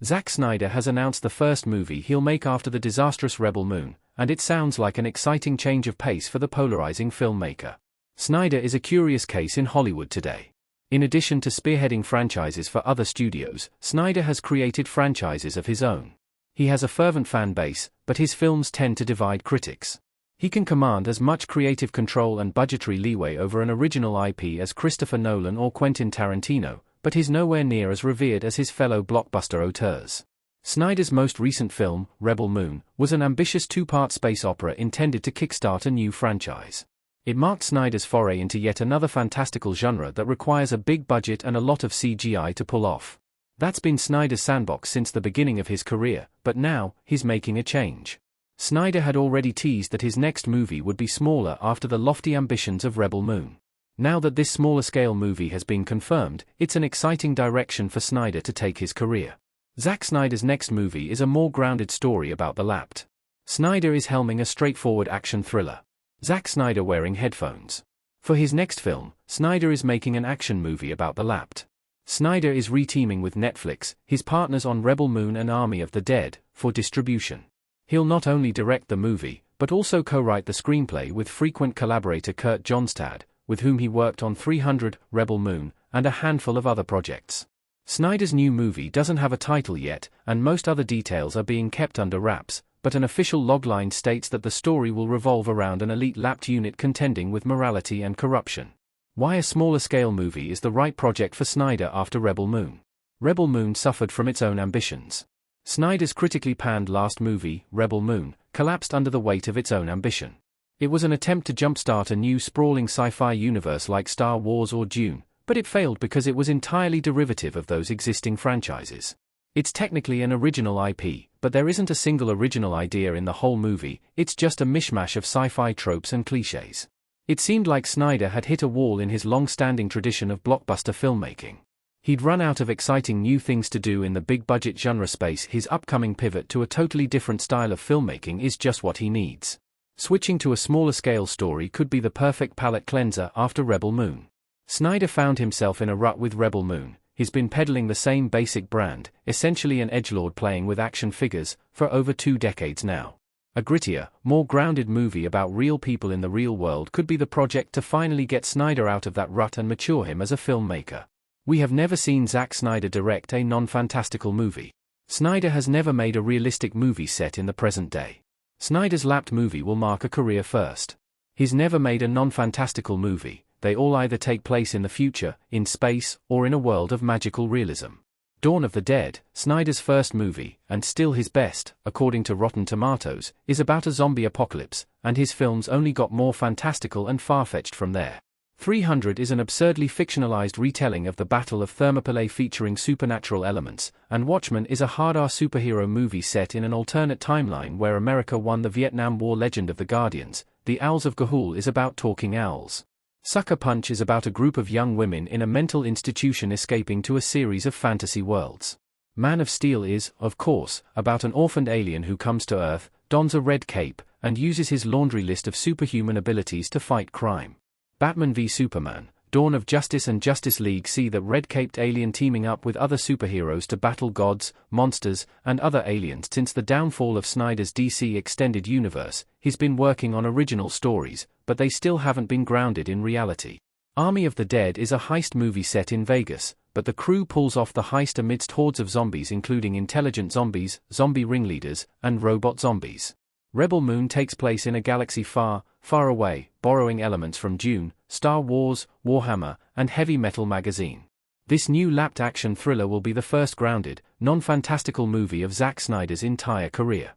Zack Snyder has announced the first movie he'll make after the disastrous Rebel Moon, and it sounds like an exciting change of pace for the polarizing filmmaker. Snyder is a curious case in Hollywood today. In addition to spearheading franchises for other studios, Snyder has created franchises of his own. He has a fervent fan base, but his films tend to divide critics. He can command as much creative control and budgetary leeway over an original IP as Christopher Nolan or Quentin Tarantino, but he's nowhere near as revered as his fellow blockbuster auteurs. Snyder's most recent film, Rebel Moon, was an ambitious two-part space opera intended to kickstart a new franchise. It marked Snyder's foray into yet another fantastical genre that requires a big budget and a lot of CGI to pull off. That's been Snyder's sandbox since the beginning of his career, but now, he's making a change. Snyder had already teased that his next movie would be smaller after the lofty ambitions of Rebel Moon. Now that this smaller-scale movie has been confirmed, it's an exciting direction for Snyder to take his career. Zack Snyder's next movie is a more grounded story about the Lapt. Snyder is helming a straightforward action thriller. Zack Snyder wearing headphones. For his next film, Snyder is making an action movie about the Lapt. Snyder is re-teaming with Netflix, his partners on Rebel Moon and Army of the Dead, for distribution. He'll not only direct the movie, but also co-write the screenplay with frequent collaborator Kurt Johnstad, with whom he worked on 300, Rebel Moon, and a handful of other projects. Snyder's new movie doesn't have a title yet, and most other details are being kept under wraps, but an official logline states that the story will revolve around an elite Lapt unit contending with morality and corruption. Why a smaller-scale movie is the right project for Snyder after Rebel Moon? Rebel Moon suffered from its own ambitions. Snyder's critically panned last movie, Rebel Moon, collapsed under the weight of its own ambition. It was an attempt to jumpstart a new sprawling sci-fi universe like Star Wars or Dune, but it failed because it was entirely derivative of those existing franchises. It's technically an original IP, but there isn't a single original idea in the whole movie, it's just a mishmash of sci-fi tropes and cliches. It seemed like Snyder had hit a wall in his long-standing tradition of blockbuster filmmaking. He'd run out of exciting new things to do in the big-budget genre space. His upcoming pivot to a totally different style of filmmaking is just what he needs. Switching to a smaller-scale story could be the perfect palate cleanser after Rebel Moon. Snyder found himself in a rut with Rebel Moon. He's been peddling the same basic brand, essentially an edgelord playing with action figures, for over 2 decades now. A grittier, more grounded movie about real people in the real world could be the project to finally get Snyder out of that rut and mature him as a filmmaker. We have never seen Zack Snyder direct a non-fantastical movie. Snyder has never made a realistic movie set in the present day. Snyder's Lapt movie will mark a career first. He's never made a non-fantastical movie. They all either take place in the future, in space, or in a world of magical realism. Dawn of the Dead, Snyder's first movie, and still his best, according to Rotten Tomatoes, is about a zombie apocalypse, and his films only got more fantastical and far-fetched from there. 300 is an absurdly fictionalized retelling of the Battle of Thermopylae featuring supernatural elements, and Watchmen is a hard-R superhero movie set in an alternate timeline where America won the Vietnam War. Legend of the Guardians, The Owls of Ga'Hoole is about talking owls. Sucker Punch is about a group of young women in a mental institution escaping to a series of fantasy worlds. Man of Steel is, of course, about an orphaned alien who comes to Earth, dons a red cape, and uses his laundry list of superhuman abilities to fight crime. Batman v Superman, Dawn of Justice and Justice League see the red-caped alien teaming up with other superheroes to battle gods, monsters, and other aliens. Since the downfall of Snyder's DC Extended Universe, he's been working on original stories, but they still haven't been grounded in reality. Army of the Dead is a heist movie set in Vegas, but the crew pulls off the heist amidst hordes of zombies including intelligent zombies, zombie ringleaders, and robot zombies. Rebel Moon takes place in a galaxy far, far away, borrowing elements from Dune, Star Wars, Warhammer, and Heavy Metal magazine. This new Lapt action thriller will be the first grounded, non-fantastical movie of Zack Snyder's entire career.